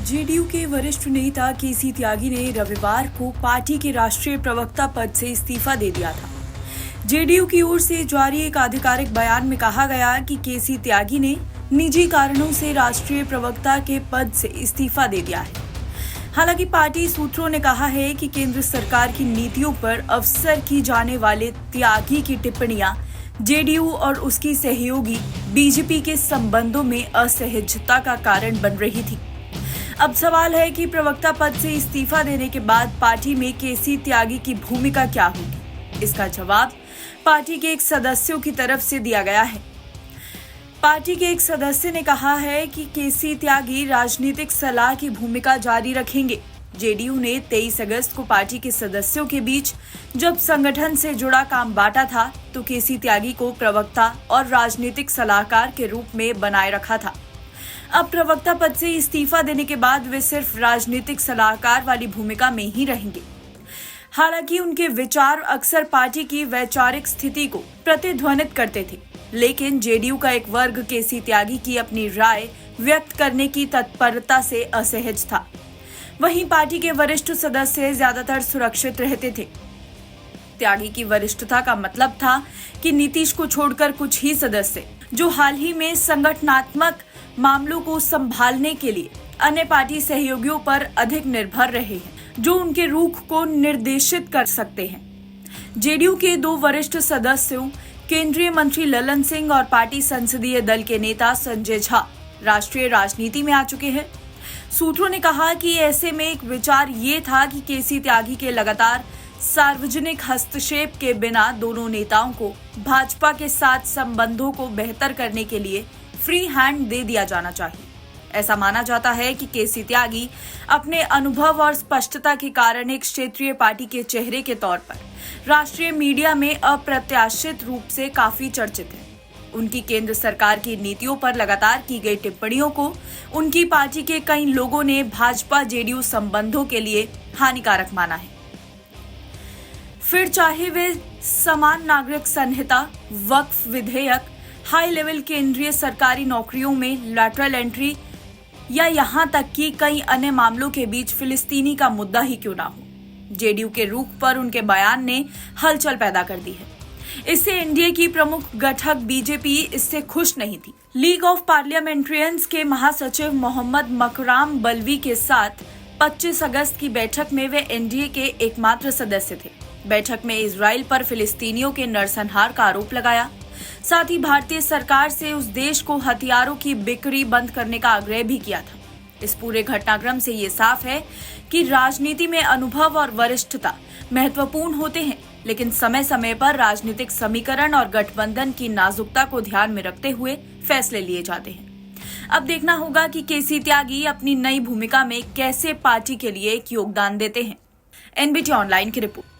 JDU के वरिष्ठ नेता केसी त्यागी ने रविवार को पार्टी के राष्ट्रीय प्रवक्ता पद से इस्तीफा दे दिया था। जेडीयू की ओर से जारी एक आधिकारिक बयान में कहा गया कि केसी त्यागी ने निजी कारणों से राष्ट्रीय प्रवक्ता के पद से इस्तीफा दे दिया है। हालांकि पार्टी सूत्रों ने कहा है कि केंद्र सरकार की नीतियों पर अवसर की जाने वाले त्यागी की टिप्पणियां जेडीयू और उसकी सहयोगी बीजेपी के संबंधों में असहजता का कारण बन रही थी। अब सवाल है कि प्रवक्ता पद से इस्तीफा देने के बाद पार्टी में केसी त्यागी की भूमिका क्या होगी। इसका जवाब पार्टी के एक सदस्यों की तरफ से दिया गया है। पार्टी के एक सदस्य ने कहा है कि केसी त्यागी राजनीतिक सलाह की भूमिका जारी रखेंगे। जेडीयू ने 23 अगस्त को पार्टी के सदस्यों के बीच जब संगठन से जुड़ा काम बांटा था तो केसी त्यागी को प्रवक्ता और राजनीतिक सलाहकार के रूप में बनाए रखा था। अब प्रवक्ता पद से इस्तीफा देने के बाद वे सिर्फ राजनीतिक सलाहकार वाली भूमिका में ही रहेंगे। हालांकि उनके विचार अक्सर पार्टी की वैचारिक स्थिति को प्रतिध्वनित करते थे, लेकिन जेडीयू का एक वर्ग केसी त्यागी की अपनी राय व्यक्त करने की तत्परता से असहज था। वहीं पार्टी के वरिष्ठ सदस्य ज्यादातर सुरक्षित रहते थे। त्यागी की वरिष्ठता का मतलब था कि नीतीश को छोड़कर कुछ ही सदस्य, जो हाल ही में संगठनात्मक मामलों को संभालने के लिए अन्य पार्टी सहयोगियों पर अधिक निर्भर रहे हैं, जो उनके रुख को निर्देशित कर सकते हैं। जेडीयू के 2 वरिष्ठ सदस्यों केंद्रीय मंत्री ललन सिंह और पार्टी संसदीय दल के नेता संजय झा राष्ट्रीय राजनीति में आ चुके हैं। सूत्रों ने कहा कि ऐसे में एक विचार ये था कि केसी त्यागी के लगातार सार्वजनिक हस्तक्षेप के बिना दोनों नेताओं को भाजपा के साथ संबंधों को बेहतर करने के लिए फ्री हैंड दे दिया जाना चाहिए। ऐसा माना जाता है कि केसी त्यागी अपने अनुभव और स्पष्टता के कारण एक क्षेत्रीय पार्टी के चेहरे के तौर पर राष्ट्रीय मीडिया में अप्रत्याशित रूप से काफी चर्चित हैं। उनकी केंद्र सरकार की नीतियों पर लगातार की गई टिप्पणियों को उनकी पार्टी के कई लोगों ने भाजपा जेडीयू संबंधों के लिए हानिकारक माना है। फिर चाहे वे समान नागरिक संहिता, वक्फ विधेयक, हाई लेवल केंद्रीय सरकारी नौकरियों में लैटरल एंट्री या यहां तक कि कई अन्य मामलों के बीच फिलिस्तीनी का मुद्दा ही क्यों ना हो, जेडीयू के रुख पर उनके बयान ने हलचल पैदा कर दी है। इससे एनडीए की प्रमुख गठक बीजेपी इससे खुश नहीं थी। लीग ऑफ पार्लियामेंट्रियंस के महासचिव मोहम्मद मकराम बलवी के साथ 25 अगस्त की बैठक में वे एनडीए के एकमात्र सदस्य थे। बैठक में इजराइल पर फिलिस्तीनियों के नरसंहार का आरोप लगाया। साथ ही भारतीय सरकार से उस देश को हथियारों की बिक्री बंद करने का आग्रह भी किया था। इस पूरे घटनाक्रम से ये साफ है कि राजनीति में अनुभव और वरिष्ठता महत्वपूर्ण होते हैं, लेकिन समय समय पर राजनीतिक समीकरण और गठबंधन की नाजुकता को ध्यान में रखते हुए फैसले लिए जाते हैं। अब देखना होगा कि केसी त्यागी अपनी नई भूमिका में कैसे पार्टी के लिए एक योगदान देते हैं। एनबीटी ऑनलाइन की रिपोर्ट।